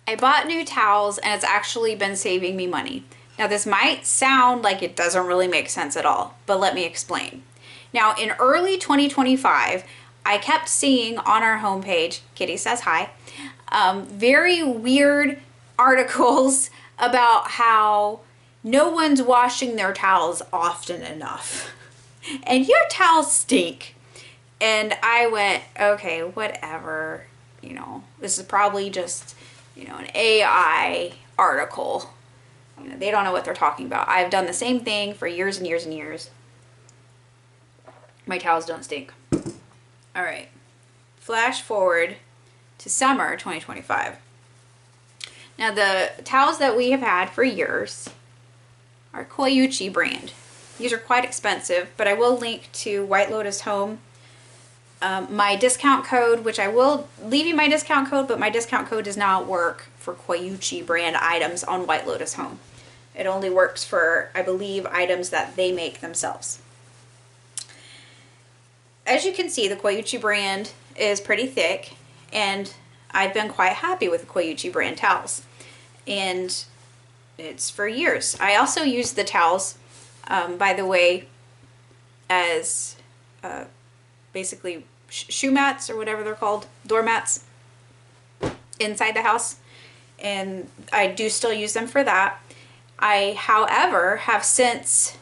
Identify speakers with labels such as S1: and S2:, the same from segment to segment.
S1: I bought new towels and it's actually been saving me money. Now this might sound like it doesn't really make sense at all, but let me explain. Now in early 2025, I kept seeing on our homepage, Kitty says hi, very weird articles about how no one's washing their towels often enough. And your towels stink. And I went, okay, whatever. You know, this is probably just, an AI article. They don't know what they're talking about. I've done the same thing for years and years and years. My towels don't stink. All right. Flash forward to summer 2025. Now the towels that we have had for years are Koyuchi brand. These are quite expensive, but I will link to White Lotus Home. My discount code, which I will leave you my discount code, but my discount code does not work for Koyuchi brand items on White Lotus Home. It only works for, I believe, items that they make themselves. As you can see, the Koyuchi brand is pretty thick, and I've been quite happy with the Koyuchi brand towels. And it's for years. I also use the towels, by the way, as basically shoe mats or whatever they're called, doormats inside the house. And I do still use them for that. I, however, have since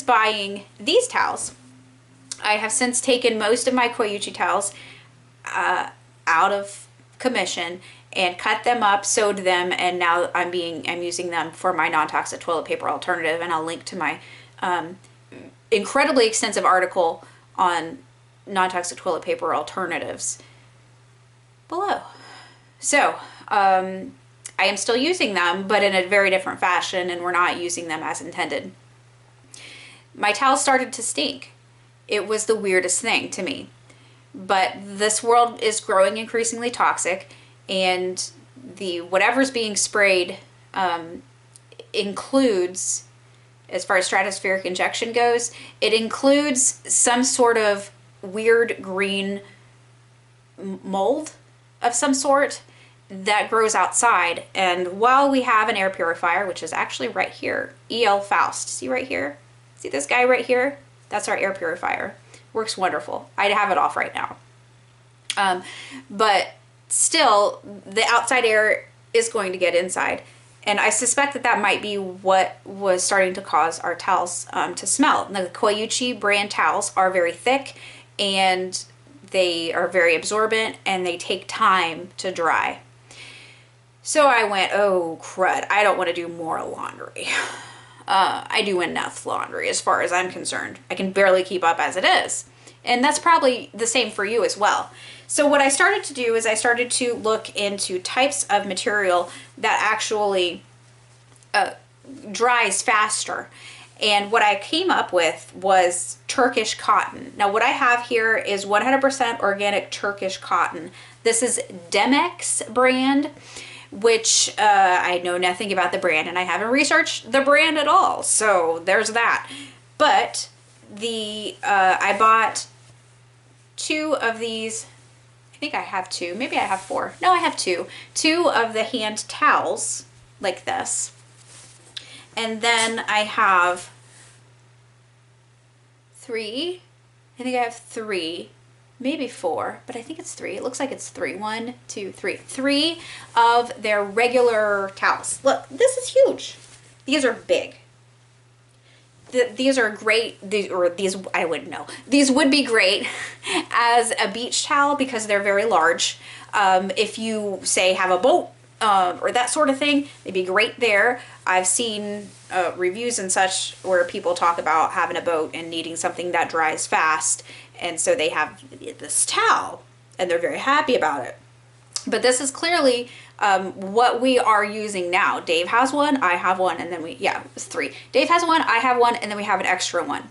S1: buying these towels, I have since taken most of my Koyuchi towels out of commission and cut them up, sewed them, and now I'm using them for my non-toxic toilet paper alternative. And I'll link to my incredibly extensive article on non-toxic toilet paper alternatives below. So I am still using them, but in a very different fashion, and we're not using them as intended. My towels started to stink. It was the weirdest thing to me. But this world is growing increasingly toxic, and the whatever's being sprayed includes, as far as stratospheric injection goes, it includes some sort of weird green mold of some sort that grows outside. And while we have an air purifier, which is actually right here, EL Faust, see right here? See this guy right here? That's our air purifier. Works wonderful. I have it off right now. But still, the outside air is going to get inside. And I suspect that might be what was starting to cause our towels to smell. Now, the Koyuchi brand towels are very thick, and they are very absorbent, and they take time to dry. So I went, oh crud, I don't want to do more laundry. I do enough laundry as far as I'm concerned. I can barely keep up as it is. And that's probably the same for you as well. So what I started to do is I started to look into types of material that actually dries faster. And what I came up with was Turkish cotton. Now what I have here is 100% organic Turkish cotton. This is Demex brand, which I know nothing about the brand, and I haven't researched the brand at all. So there's that. But I bought 2 of these. I think I have 2. Maybe I have 4. No, I have 2. 2 of the hand towels like this. And then I have 3. I think I have 3. Maybe 4, but I think it's 3. It looks like it's 3. 1, 2, 3. 3 of their regular towels. Look, this is huge. These are big. These are great. These I wouldn't know. These would be great as a beach towel because they're very large. If you say have a boat or that sort of thing, they'd be great there. I've seen reviews and such where people talk about having a boat and needing something that dries fast. And so they have this towel and they're very happy about it. But this is clearly what we are using now. Dave has one, I have one, and then it's 3. Dave has one, I have one, and then we have an extra one.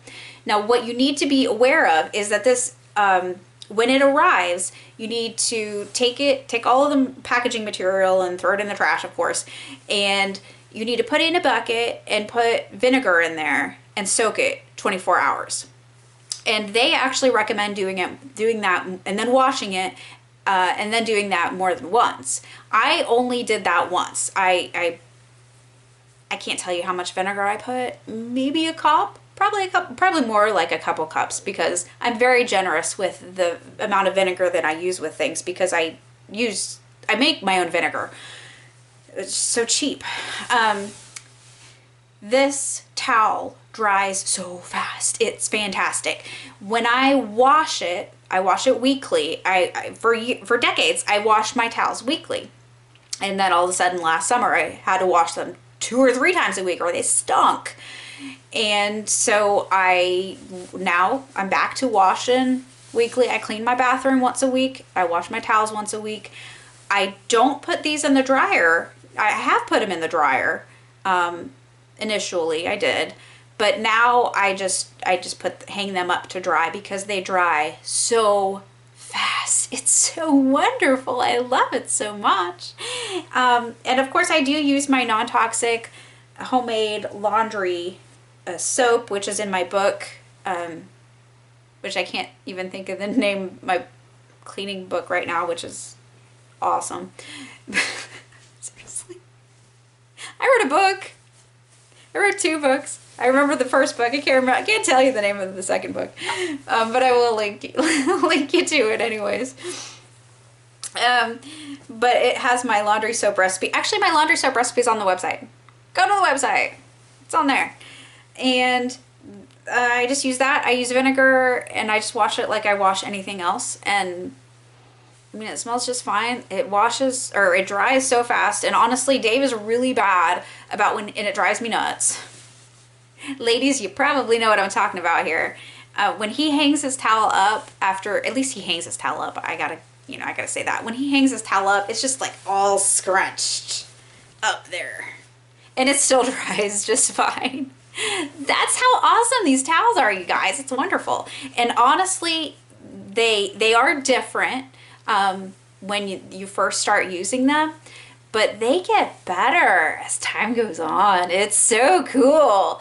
S1: Now what you need to be aware of is that this, when it arrives, you need to take all of the packaging material and throw it in the trash, of course, and you need to put it in a bucket and put vinegar in there and soak it 24 hours. And they actually recommend doing that and then washing it and then doing that more than once. I only did that once. I can't tell you how much vinegar I put. Maybe a cup, probably a cup, probably more like a couple cups, because I'm very generous with the amount of vinegar that I use with things, because I make my own vinegar. It's so cheap. This towel dries so fast. It's fantastic. When I wash it weekly. For decades, I washed my towels weekly. And then all of a sudden last summer, I had to wash them 2 or 3 times a week, or they stunk. And so now I'm back to washing weekly. I clean my bathroom once a week. I wash my towels once a week. I don't put these in the dryer. I have put them in the dryer. Initially I did, but now I just hang them up to dry, because they dry so fast. It's so wonderful. I love it so much. And of course I do use my non-toxic homemade laundry soap, which is in my book, which I can't even think of the name of my cleaning book right now, which is awesome. Seriously. I wrote a book. I wrote 2 books. I remember the first book. I can't tell you the name of the second book, but I will link you to it anyways. But it has my laundry soap recipe. Actually, my laundry soap recipe is on the website. Go to the website. It's on there. And I just use that. I use vinegar, and I just wash it like I wash anything else. And I mean, it smells just fine. It dries so fast. And honestly, Dave is really bad about and it drives me nuts. Ladies, you probably know what I'm talking about here. When he hangs his towel up at least he hangs his towel up. I gotta say that. When he hangs his towel up, it's just like all scrunched up there. And it still dries just fine. That's how awesome these towels are, you guys. It's wonderful. And honestly, they are different when you first start using them, but they get better as time goes on. It's so cool.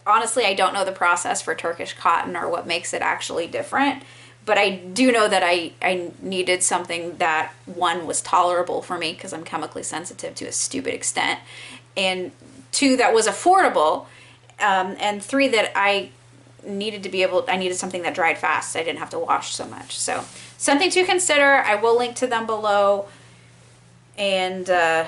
S1: Honestly, I don't know the process for Turkish cotton or what makes it actually different, but I do know that I needed something that, 1, was tolerable for me, because I'm chemically sensitive to a stupid extent, and 2, that was affordable, and 3, that I needed something that dried fast. I didn't have to wash so much. So something to consider. I will link to them below. And I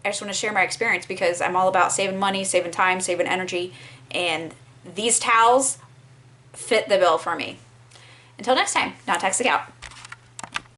S1: just want to share my experience, because I'm all about saving money, saving time, saving energy, and these towels fit the bill for me. Until next time, not toxic out.